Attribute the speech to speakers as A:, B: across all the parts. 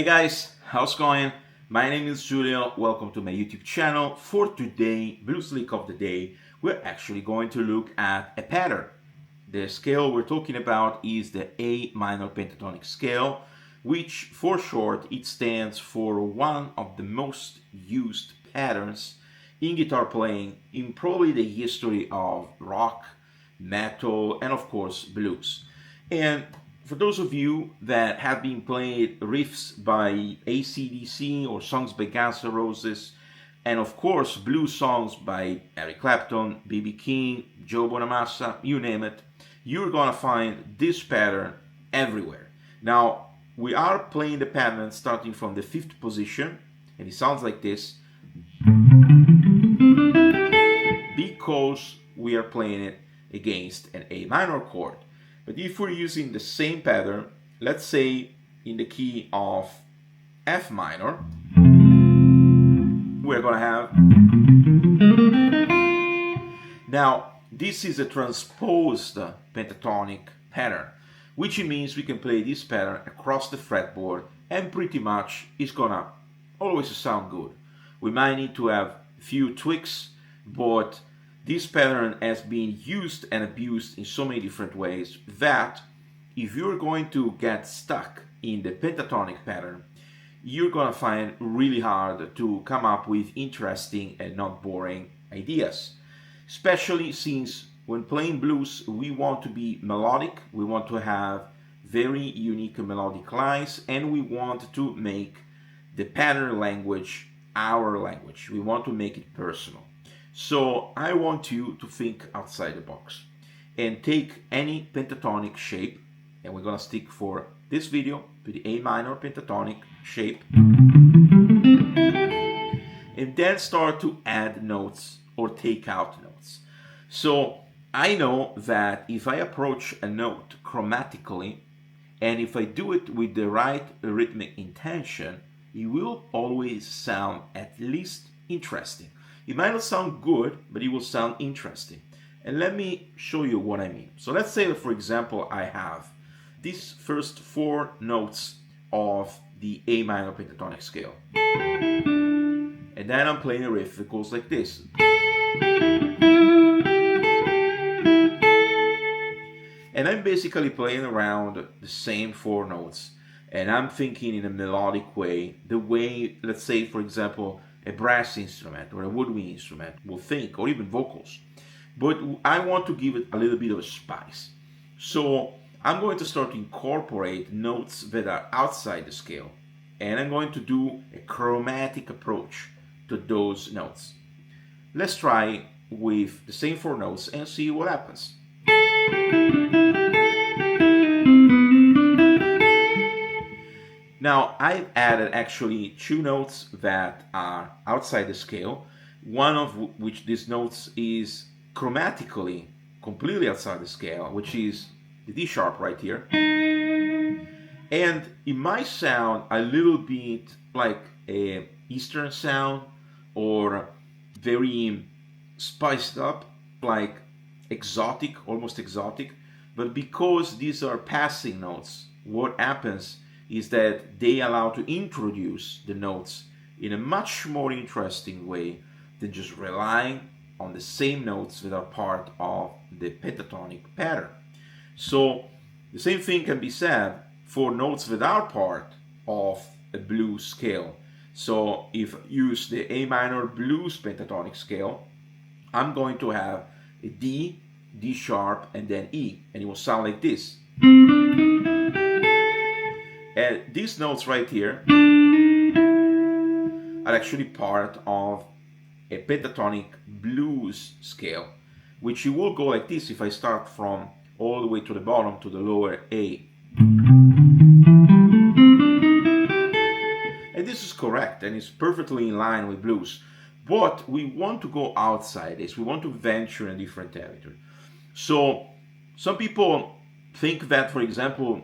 A: Guys, how's it going? My name is Julyo. Welcome to my YouTube channel. For today, Blues Lick of the Day, we're actually going to look at a pattern. The scale we're talking about is the A minor pentatonic scale, which for short, it stands for one of the most used patterns in guitar playing in probably the history of rock, metal, and of course blues. And for those of you that have been playing riffs by AC/DC or songs by Guns N' Roses, and of course blues songs by Eric Clapton, B.B. King, Joe Bonamassa, you name it, you're gonna find this pattern everywhere. Now, we are playing the pattern starting from the 5th position, and it sounds like this, because we are playing it against an A minor chord. But if we're using the same pattern, let's say in the key of F minor, we're gonna have. Now, this is a transposed pentatonic pattern, which means we can play this pattern across the fretboard and pretty much it's gonna always sound good. We might need to have a few tweaks, but this pattern has been used and abused in so many different ways that if you're going to get stuck in the pentatonic pattern, you're gonna find really hard to come up with interesting and not boring ideas. Especially since when playing blues, we want to be melodic, we want to have very unique melodic lines, and we want to make the pattern language our language. We want to make it personal. So I want you to think outside the box and take any pentatonic shape, and we're gonna stick for this video to the A minor pentatonic shape, and then start to add notes or take out notes. So I know that if I approach a note chromatically, and if I do it with the right rhythmic intention, it will always sound at least interesting. It might not sound good, but it will sound interesting. And let me show you what I mean. So let's say that, for example, I have these first 4 notes of the A minor pentatonic scale. And then I'm playing a riff that goes like this. And I'm basically playing around the same 4 notes. And I'm thinking in a melodic way, the way, let's say, for example, a brass instrument or a woodwind instrument will think, or even vocals. But I want to give it a little bit of a spice. So I'm going to start to incorporate notes that are outside the scale. And I'm going to do a chromatic approach to those notes. Let's try with the same 4 notes and see what happens. Now, I've added actually 2 notes that are outside the scale, one of which these notes is chromatically completely outside the scale, which is the D sharp right here. And it might sound a little bit like an Eastern sound or very spiced up, like exotic, almost exotic. But because these are passing notes, what happens is that they allow to introduce the notes in a much more interesting way than just relying on the same notes that are part of the pentatonic pattern. So the same thing can be said for notes that are part of a blues scale. So if I use the A minor blues pentatonic scale, I'm going to have a D, D sharp, and then E, and it will sound like this. And these notes right here are actually part of a pentatonic blues scale, which it will go like this if I start from all the way to the bottom to the lower A. And this is correct and it's perfectly in line with blues. But we want to go outside this. We want to venture in a different territory. So some people think that, for example,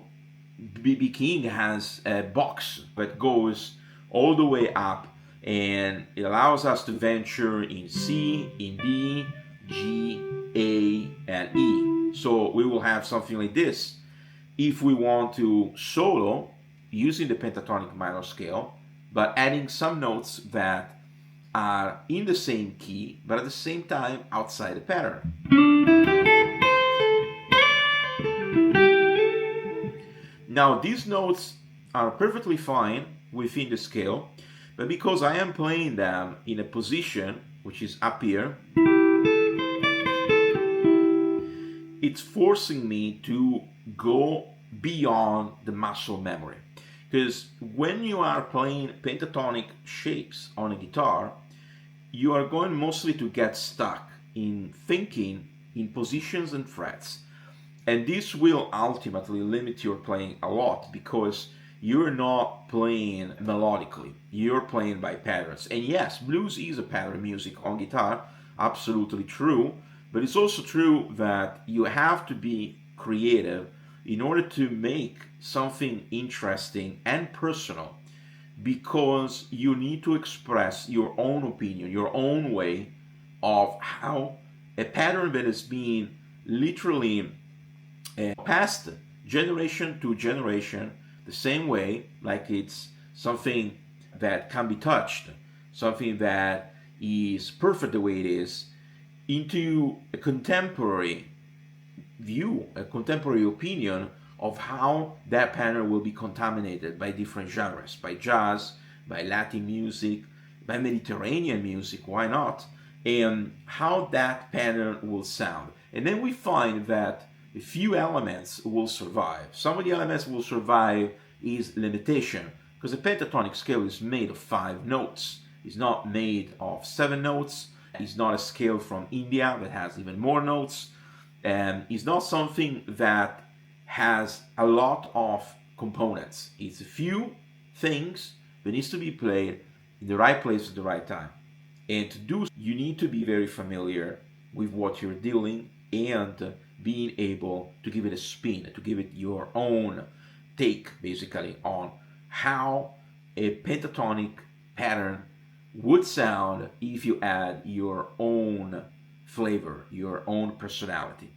A: B.B. King has a box that goes all the way up and it allows us to venture in C, in D, G, A, and E. So we will have something like this. If we want to solo, using the pentatonic minor scale, but adding some notes that are in the same key, but at the same time outside the pattern. Now, these notes are perfectly fine within the scale, but because I am playing them in a position which is up here, it's forcing me to go beyond the muscle memory. Because when you are playing pentatonic shapes on a guitar, you are going mostly to get stuck in thinking in positions and frets. And this will ultimately limit your playing a lot because you're not playing melodically, you're playing by patterns. And yes, blues is a pattern music on guitar, absolutely true, but it's also true that you have to be creative in order to make something interesting and personal, because you need to express your own opinion, your own way of how a pattern that is being literally passed generation to generation the same way, like it's something that can be touched, something that is perfect the way it is, into a contemporary view, a contemporary opinion of how that pattern will be contaminated by different genres, by jazz, by Latin music, by Mediterranean music, why not? And how that pattern will sound. And then we find that a few elements will survive. Some of the elements will survive is limitation, because the pentatonic scale is made of 5 notes. It's not made of 7 notes. It's not a scale from India that has even more notes. And it's not something that has a lot of components. It's a few things that needs to be played in the right place at the right time. And to do so, you need to be very familiar with what you're dealing and being able to give it a spin, to give it your own take, basically, on how a pentatonic pattern would sound if you add your own flavor, your own personality.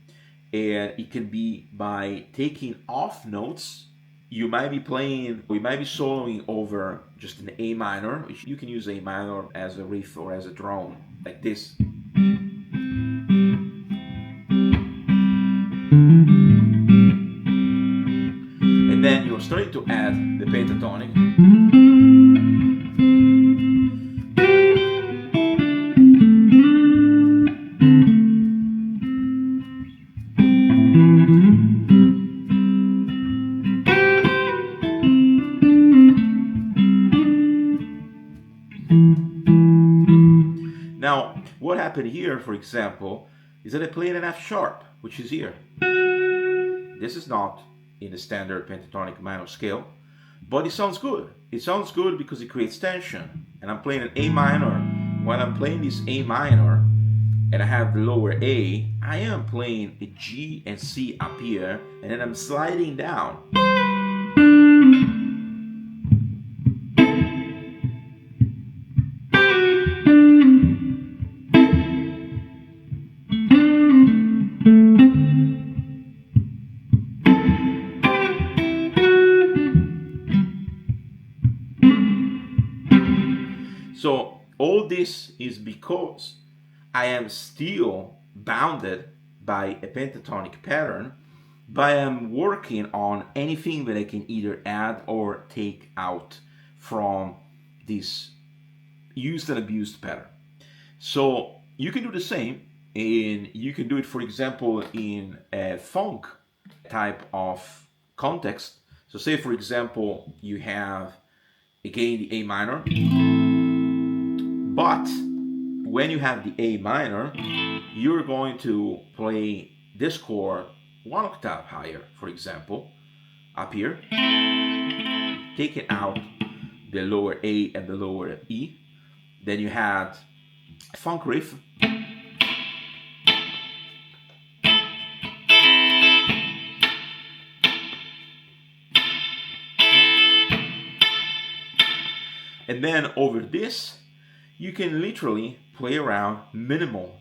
A: And it can be by taking off notes. You might be playing, or you might be soloing over just an A minor, which you can use A minor as a riff or as a drone, like this. And then you're starting to add the pentatonic. Now, what happened here, for example, is that I played an F sharp, which is here. This is not in the standard pentatonic minor scale, but it sounds good. It sounds good because it creates tension. And I'm playing an A minor. While I'm playing this A minor, and I have the lower A, I am playing a G and C up here, and then I'm sliding down. So all this is because I am still bounded by a pentatonic pattern, but I'm working on anything that I can either add or take out from this used and abused pattern. So you can do the same, and you can do it, for example, in a funk type of context. So say, for example, you have, again, the A minor, but when you have the A minor, you're going to play this chord 1 octave higher, for example, up here, taking out the lower A and the lower E. Then you had a funk riff. And then over this, you can literally play around minimal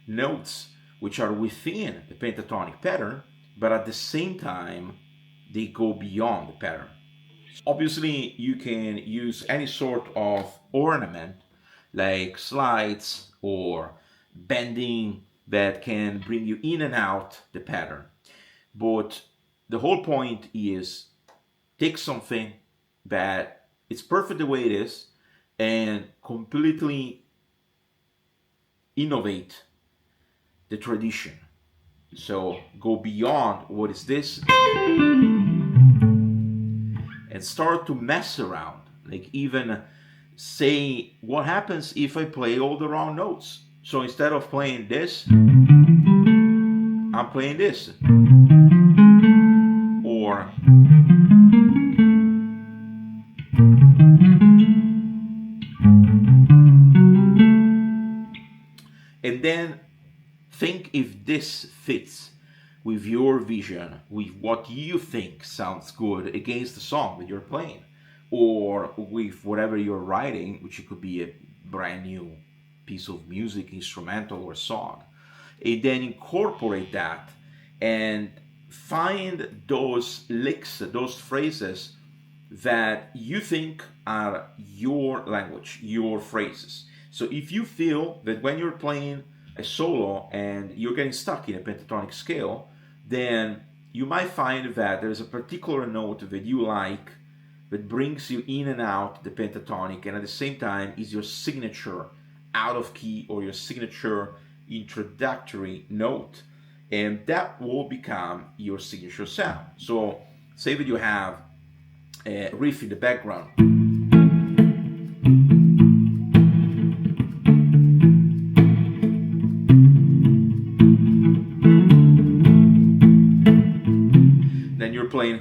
A: notes which are within the pentatonic pattern, but at the same time, they go beyond the pattern. Obviously, you can use any sort of ornament like slides or bending that can bring you in and out the pattern. But the whole point is take something that it's perfect the way it is and completely innovate the tradition. So go beyond what is this and start to mess around. Like even say, what happens if I play all the wrong notes? So instead of playing this, I'm playing this. Or and then think if this fits with your vision, with what you think sounds good against the song that you're playing, or with whatever you're writing, which it could be a brand new piece of music, instrumental or song. And then incorporate that and find those licks, those phrases that you think are your language, your phrases. So if you feel that when you're playing a solo and you're getting stuck in a pentatonic scale, then you might find that there's a particular note that you like that brings you in and out the pentatonic and at the same time is your signature out of key or your signature introductory note. And that will become your signature sound. So say that you have a riff in the background. Then you're playing.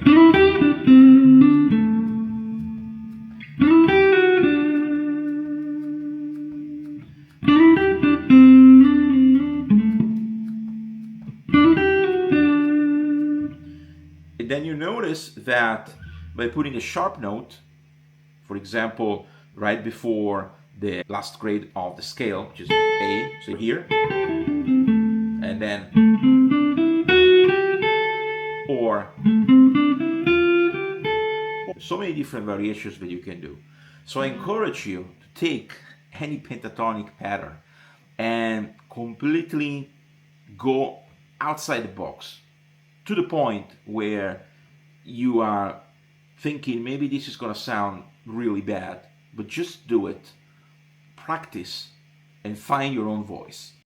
A: And then you notice that by putting a sharp note, for example, right before the last grade of the scale, which is A, so here, and then, or so many different variations that you can do. So I encourage you to take any pentatonic pattern and completely go outside the box to the point where you are thinking maybe this is going to sound really bad, but just do it, practice, and find your own voice.